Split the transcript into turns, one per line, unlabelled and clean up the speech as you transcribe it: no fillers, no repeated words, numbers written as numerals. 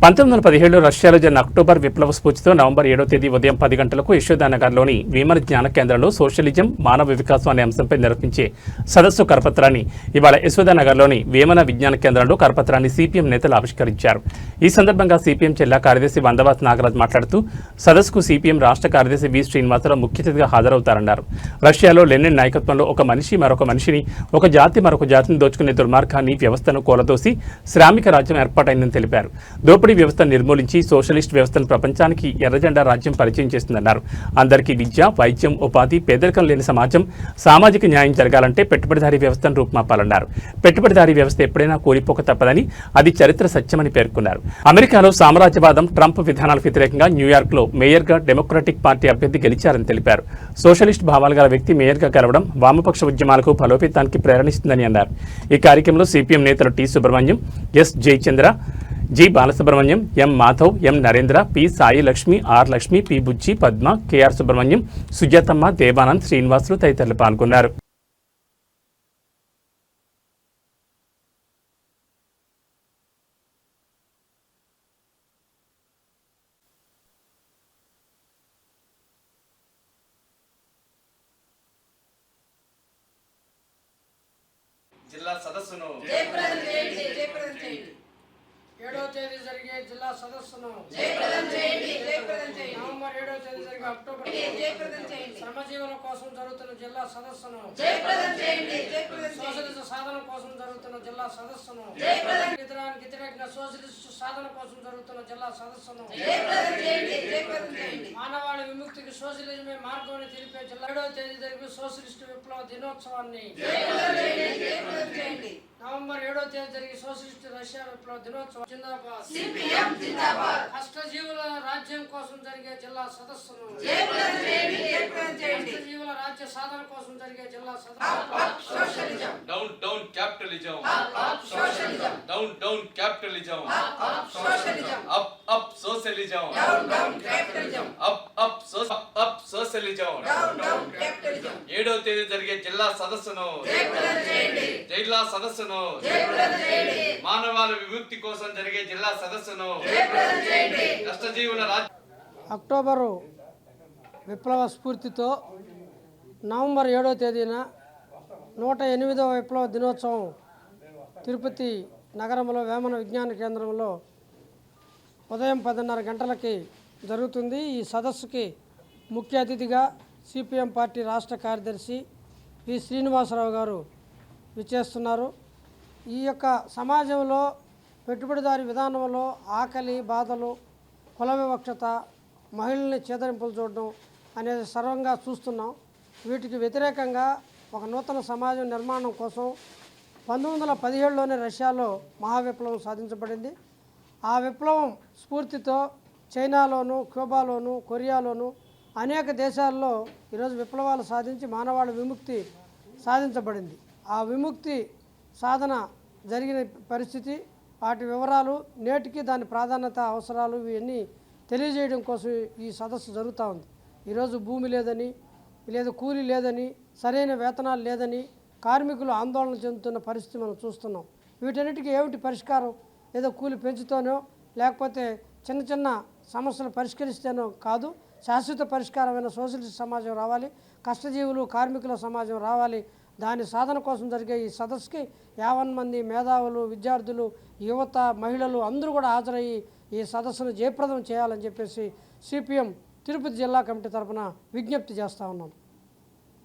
1917లో రష్యాలో జరిగిన అక్టోబర్ విప్లవ స్ఫూర్తితో నవంబర్ 7వ తేదీ ఉదయం 10 గంటలకు యశోదానగర్లోని వేమన జ్ఞాన కేంద్రంలో సోషలిజం మానవ వికాసం అనే అంశంపై నిర్వహించే సదస్సు కరపత్రాన్ని ఇవాళ యశోదానగర్లోని వేమన విజ్ఞాన కేంద్రంలో కరపత్రాన్ని సిపిఎం నేతలు ఆవిష్కరించారు. ఈ సందర్భంగా సిపిఎం జిల్లా కార్యదర్శి వందవాస్ నాగరాజ్ మాట్లాడుతూ సదస్సుకు సిపిఎం రాష్ట్ర కార్యదర్శి వి శ్రీనివాసరావు ముఖ్య అతిథిగా హాజరవుతారన్నారు. రష్యాలో లెనిన్ నాయకత్వంలో ఒక మనిషి మరొక మనిషిని, ఒక జాతి మరొక జాతిని దోచుకునే దుర్మార్గాన్ని వ్యవస్థను కూలదోసి శ్రామిక రాజ్యం ఏర్పాటైందని తెలిపారు. దోపిడీ వ్యవస్థను నిర్మూలించి సోషలిస్ట్ వ్యవస్థను ప్రపంచానికి ఎర్రజెండా రాజ్యం పరిచయం చేస్తుందన్నారు. అందరికీ విద్య, వైద్యం, ఉపాధి, పేదరికం లేని సమాజం, సామాజిక న్యాయం జరగాలంటే పెట్టుబడిదారీ వ్యవస్థను రూపుమాపాలన్నారు. పెట్టుబడిదారీ వ్యవస్థ ఎప్పుడైనా కూలిపోక తప్పదని, అది చరిత్ర సత్యమని పేర్కొన్నారు. అమెరికాలో సామ్రాజ్యవాదం, ట్రంప్ విధానాలకు వ్యతిరేకంగా న్యూయార్క్లో మేయర్గా డెమోక్రటిక్ పార్టీ అభ్యర్థి గెలిచారని తెలిపారు. సోషలిస్ట్ భావాలు గల వ్యక్తి మేయర్గా గెలవడం వామపక్ష ఉద్యమాలకు బలోపేతానికి ప్రేరణిస్తుందని అన్నారు. ఈ కార్యక్రమంలో సిపిఎం నేతలు T Subrahmanyam, S Jayachandra, G Balasubrahmanyam, M Madhav, M Narendra, P Sai Lakshmi, R Lakshmi, P Bujji, Padma, KR Subrahmanyam, Sujathamma, Devanand, Srinivasulu తదితరులు పాల్గొన్నారు.
జిల్లా సదస్సును
7వ తేదీ జరిగే జిల్లా సదస్సును నవంబర్ 7వ తేదీ జరిగే అక్టోబర్ శ్రమజీవుల కోసం జరుగుతున్న జిల్లా సదస్సును, సోషలిస్ట్ సాధన కోసం జరుగుతున్న జిల్లా సదస్సును, వ్యతిరేకంగా సోషలిస్ట్ సాధన కోసం జరుగుతున్న జిల్లా సదస్సును, మానవాళి విముక్తికి సోషలిజమే మార్గం అని తెలిపే జిల్లా 7వ తేదీ జరిగే సోషలిస్ట్ విప్లవ దినోత్సవాన్ని, నవంబర్ 7వ తేదీ జరిగే సోషలిస్ట్ రష్యా విప్లవ దినోత్సవం జిందాబాద్, కష్టజీవుల రాజ్యం కోసం జరిగే జిల్లా సదస్సును, కష్టజీవుల రాజ్య సాధన కోసం జరిగే జిల్లా సదస్సు,
down down capitalism, down down capitalism, up up socialism, up up socialism, 7వ తేదీ జరిగే జిల్లా సదస్సును, జిల్లా సదస్సును, మానవాళి విముక్తి కోసం జరిగే జిల్లా సదస్సును, కష్టజీవుల
అక్టోబరు విప్లవ స్ఫూర్తితో నవంబర్ 7వ తేదీన 108వ విప్లవ దినోత్సవం తిరుపతి నగరంలో వేమన విజ్ఞాన కేంద్రంలో ఉదయం 10:30 గంటలకి జరుగుతుంది. ఈ సదస్సుకి ముఖ్య అతిథిగా సిపిఎం పార్టీ రాష్ట్ర కార్యదర్శి వి శ్రీనివాసరావు గారు విచ్చేస్తున్నారు. ఈ యొక్క సమాజంలో పెట్టుబడిదారీ విధానంలో ఆకలి బాధలు, కుల వివక్షత, మహిళల్ని చేదరింపులు చూడడం అనేది సర్వంగా చూస్తున్నాం. వీటికి వ్యతిరేకంగా ఒక నూతన సమాజం నిర్మాణం కోసం 1917లోనే రష్యాలో మహావిప్లవం సాధించబడింది. ఆ విప్లవం స్ఫూర్తితో చైనాలోను, క్యూబాలోను, కొరియాలోను అనేక దేశాల్లో ఈరోజు విప్లవాలు సాధించి మానవాళి విముక్తి సాధించబడింది. ఆ విముక్తి సాధన జరిగిన పరిస్థితి, వాటి వివరాలు, నేటికి దాని ప్రాధాన్యత, అవసరాలు ఇవన్నీ తెలియజేయడం కోసం ఈ సదస్సు జరుగుతూ ఉంది. ఈరోజు భూమి లేదని, లేదు కూలీ లేదని, సరైన వేతనాలు లేదని కార్మికులు ఆందోళన చెందుతున్న పరిస్థితి మనం చూస్తున్నాం. వీటన్నిటికీ ఏమిటి పరిష్కారం? ఏదో కూలి పెంచుతోనో లేకపోతే చిన్న చిన్న సమస్యలు పరిష్కరిస్తేనో కాదు. శాశ్వత పరిష్కారమైన సోషలిస్ట్ సమాజం రావాలి, కష్టజీవులు కార్మికుల సమాజం రావాలి. దాని సాధన కోసం జరిగే ఈ సదస్సుకి 50 మంది మేధావులు, విద్యార్థులు, యువత, మహిళలు అందరూ కూడా హాజరయ్యి ఈ సదస్సును జయప్రదం చేయాలని చెప్పేసి సిపిఎం తిరుపతి జిల్లా కమిటీ తరఫున విజ్ఞప్తి చేస్తూ ఉన్నాం.